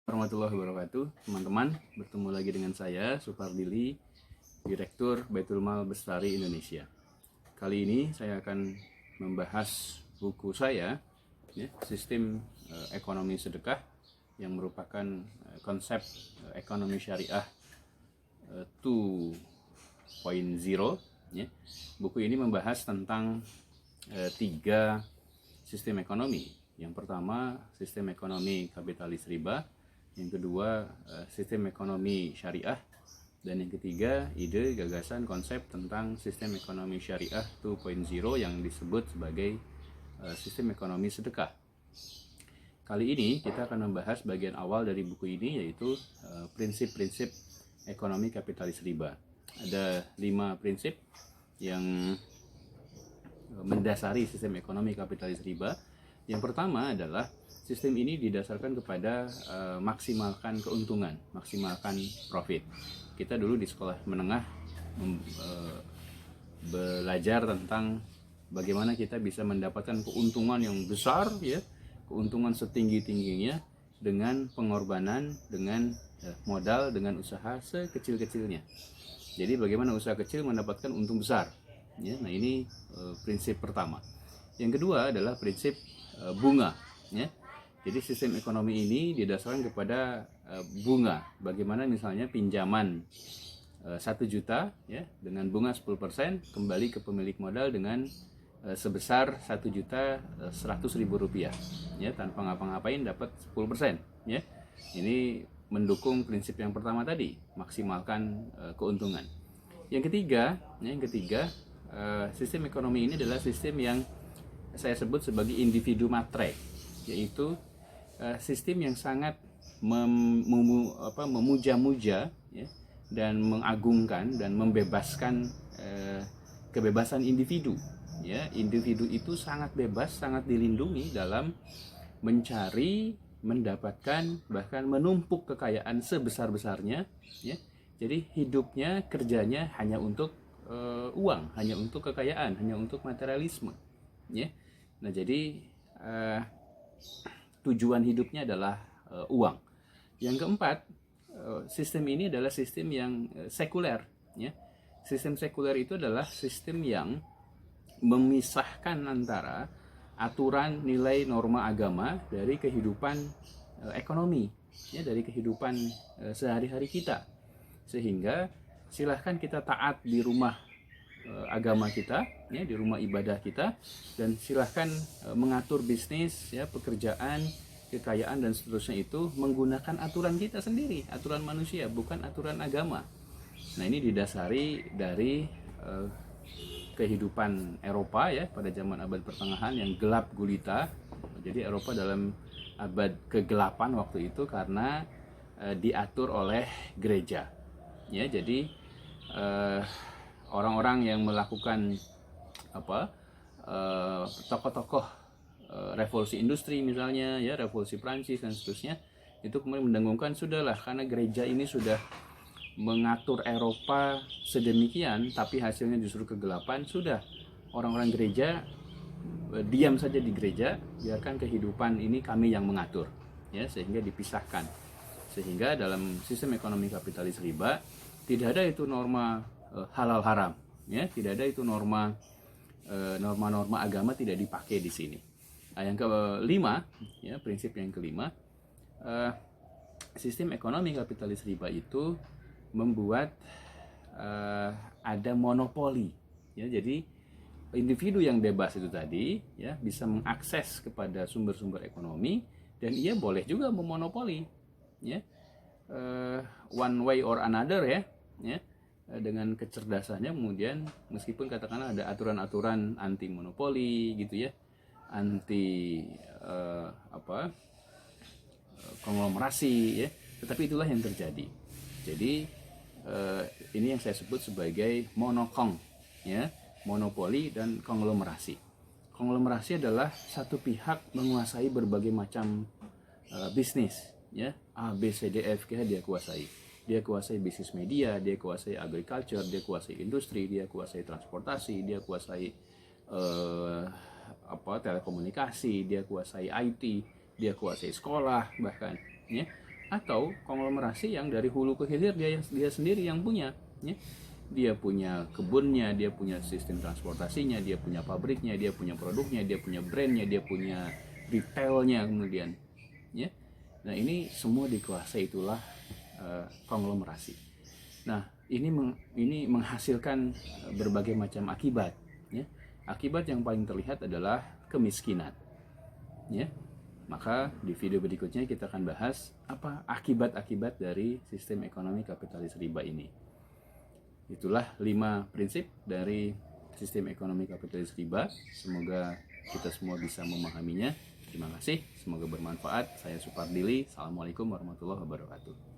Warahmatullahi wabarakatuh. Teman-teman, bertemu lagi dengan saya Supardili, Direktur Baitul Mal Bestari Indonesia. Kali ini saya akan membahas buku saya, Sistem Ekonomi Sedekah, yang merupakan konsep ekonomi syariah 2.0. Buku ini membahas tentang 3 sistem ekonomi. Yang pertama, sistem ekonomi kapitalis riba. Yang kedua, sistem ekonomi syariah. Dan yang ketiga, ide, gagasan, konsep tentang sistem ekonomi syariah 2.0 yang disebut sebagai sistem ekonomi sedekah. Kali ini kita akan membahas bagian awal dari buku ini, yaitu prinsip-prinsip ekonomi kapitalis riba. Ada 5 prinsip yang mendasari sistem ekonomi kapitalis riba. Yang pertama adalah sistem ini didasarkan kepada maksimalkan keuntungan, maksimalkan profit. Kita dulu di sekolah menengah belajar tentang bagaimana kita bisa mendapatkan keuntungan yang besar, keuntungan setinggi-tingginya dengan pengorbanan, dengan modal, dengan usaha sekecil-kecilnya. Jadi bagaimana usaha kecil mendapatkan untung besar. Nah ini prinsip pertama. Yang kedua adalah prinsip bunga. Jadi sistem ekonomi ini didasarkan kepada bunga. Bagaimana misalnya pinjaman 1 juta dengan bunga 10% kembali ke pemilik modal dengan sebesar 1.100.000 rupiah, tanpa ngapa-ngapain dapat 10%. Ini mendukung prinsip yang pertama tadi, maksimalkan keuntungan. Yang ketiga, sistem ekonomi ini adalah sistem yang saya sebut sebagai individu matre, yaitu sistem yang sangat memuja-muja dan mengagungkan dan membebaskan kebebasan individu. Individu itu sangat bebas, sangat dilindungi dalam mencari, mendapatkan, bahkan menumpuk kekayaan sebesar-besarnya. Jadi hidupnya, kerjanya hanya untuk uang, hanya untuk kekayaan, hanya untuk materialisme. Nah jadi tujuan hidupnya adalah uang. Yang keempat, sistem ini adalah sistem yang sekuler. Sistem sekuler itu adalah sistem yang memisahkan antara aturan, nilai, norma agama dari kehidupan ekonomi, dari kehidupan sehari-hari kita. Sehingga silahkan kita taat di rumah agama kita, di rumah ibadah kita, dan silahkan mengatur bisnis, pekerjaan, kekayaan dan seterusnya itu menggunakan aturan kita sendiri, aturan manusia, bukan aturan agama. Nah ini didasari dari kehidupan Eropa pada zaman abad pertengahan yang gelap gulita. Jadi Eropa dalam abad kegelapan waktu itu karena diatur oleh gereja. Jadi orang-orang yang melakukan tokoh-tokoh revolusi industri misalnya, revolusi Prancis dan seterusnya, itu kemudian mendengungkan sudahlah, karena gereja ini sudah mengatur Eropa sedemikian tapi hasilnya justru kegelapan, sudah orang-orang gereja diam saja di gereja, biarkan kehidupan ini kami yang mengatur, sehingga dipisahkan. Sehingga dalam sistem ekonomi kapitalis riba tidak ada itu norma halal haram, tidak ada itu norma-norma agama tidak dipakai di sini. Nah, yang kelima, prinsip yang kelima, sistem ekonomi kapitalis riba itu membuat ada monopoli. Jadi individu yang bebas itu tadi bisa mengakses kepada sumber-sumber ekonomi dan ia boleh juga memonopoli, one way or another, dengan kecerdasannya. Kemudian meskipun katakanlah ada aturan-aturan anti monopoli gitu, anti konglomerasi, tetapi itulah yang terjadi. Jadi ini yang saya sebut sebagai monokong, monopoli dan konglomerasi. Konglomerasi adalah satu pihak menguasai berbagai macam bisnis, A, B, C, D, F, G dia kuasai. Dia kuasai bisnis media, dia kuasai agriculture, dia kuasai industri, dia kuasai transportasi, dia kuasai telekomunikasi, dia kuasai IT, dia kuasai sekolah bahkan, atau konglomerasi yang dari hulu ke hilir dia sendiri yang punya, ya. Dia punya kebunnya, dia punya sistem transportasinya, dia punya pabriknya, dia punya produknya, dia punya brandnya, dia punya retailnya kemudian, ya. Nah ini semua dikuasai, itulah konglomerasi. Nah ini menghasilkan berbagai macam akibat, ya. Akibat yang paling terlihat adalah kemiskinan, ya. Maka di video berikutnya kita akan bahas apa akibat-akibat dari sistem ekonomi kapitalis riba ini. Itulah 5 prinsip dari sistem ekonomi kapitalis riba. Semoga kita semua bisa memahaminya. Terima kasih, semoga bermanfaat. Saya Supardili. Assalamualaikum warahmatullahi wabarakatuh.